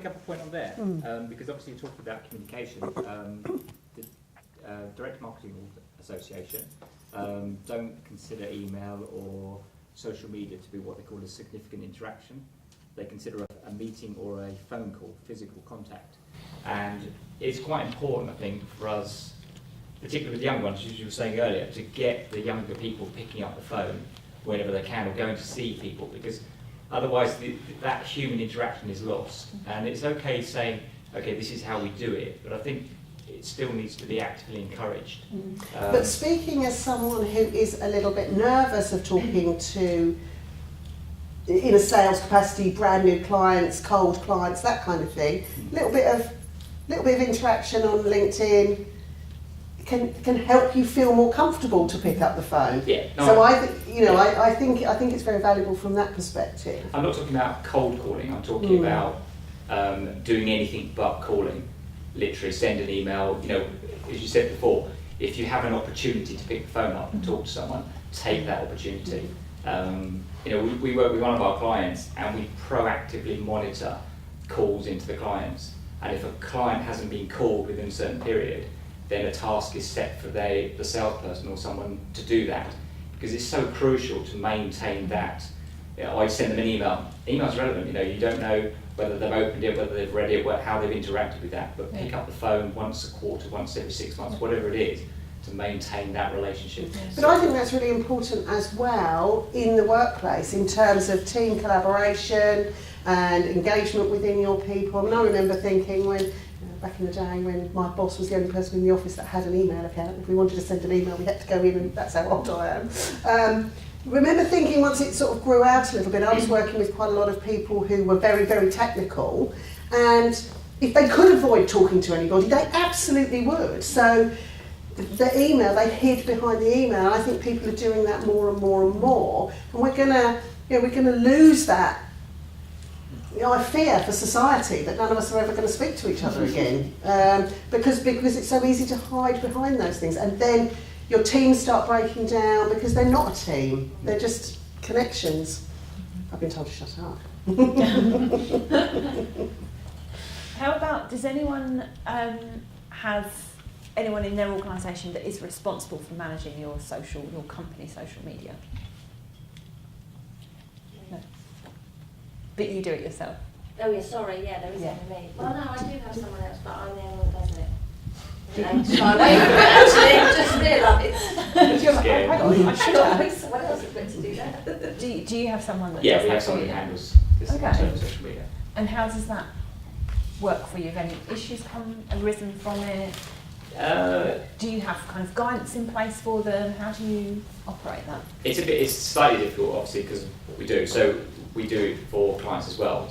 pick up a point on there, because obviously you're talking about communication. The Direct Marketing Association don't consider email or social media to be what they call a significant interaction. They consider a meeting or a phone call physical contact. And it's quite important, I think, for us, particularly with the young ones, as you were saying earlier, to get the younger people picking up the phone whenever they can or going to see people, because otherwise that human interaction is lost. And it's okay saying, okay, this is how we do it, but I think it still needs to be actively encouraged. But speaking as someone who is a little bit nervous of talking to, in a sales capacity, brand new clients, cold clients, that kind of thing, a little bit of interaction on LinkedIn can help you feel more comfortable to pick up the phone. Yeah. No, so I think it's very valuable from that perspective. I'm not talking about cold calling. I'm talking about doing anything but calling. Literally, send an email. You know, as you said before, if you have an opportunity to pick the phone up and talk to someone, take that opportunity. You know, we work with one of our clients and we proactively monitor calls into the clients. And if a client hasn't been called within a certain period, then a task is set for the salesperson or someone to do that. Because it's so crucial to maintain that. You know, I send them an email. Email's relevant, you know, you don't know whether they've opened it, whether they've read it, how they've interacted with that. But pick up the phone once a quarter, once every 6 months, whatever it is, to maintain that relationship. But I think that's really important as well in the workplace in terms of team collaboration and engagement within your people. I mean, I remember thinking when, back in the day when my boss was the only person in the office that had an email account, if we wanted to send an email we had to go in, and that's how old I am. Remember thinking once it sort of grew out a little bit, I was working with quite a lot of people who were very, very technical, and if they could avoid talking to anybody, they absolutely would. So the email, they hid behind the email. I think people are doing that more and more and more, and we're gonna lose that. You know, I fear for society that none of us are ever going to speak to each other again, because it's so easy to hide behind those things, and then your teams start breaking down because they're not a team; they're just connections. I've been told to shut up. How about, does anyone have anyone in their organisation that is responsible for managing your company social media? No. But you do it yourself? Oh yeah, sorry, yeah, there is only me. Well no, I do have someone else, but I'm the only one that does it. Try away from it actually, just realised. Someone else is meant to do that. Do you have someone that does that? We have someone who handles this in terms of social media. And how does that work for you? Have any issues arisen from it? Do you have kind of guidance in place for them? How do you operate that? It's slightly difficult, obviously, because of what we do. So we do it for clients as well,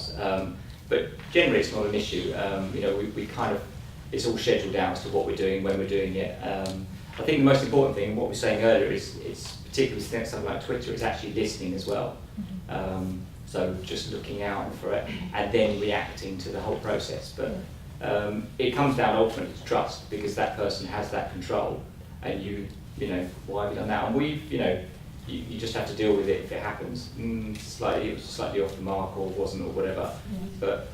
but generally it's not an issue. You know, we kind of, it's all scheduled out as to what we're doing, when we're doing it. I think the most important thing, what we were saying earlier, is it's particularly something like Twitter, it's actually listening as well. So just looking out for it and then reacting to the whole process. But it comes down ultimately to trust, because that person has that control, and you know, why have you done that? And you just have to deal with it if it happens. It was slightly off the mark, or wasn't, or whatever. But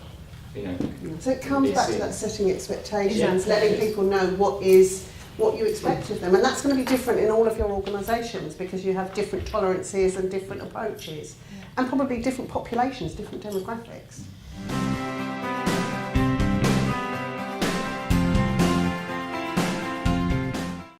you know. So it comes back to that setting expectations, letting people know what you expect of them, and that's going to be different in all of your organisations, because you have different tolerances and different approaches, and probably different populations, different demographics.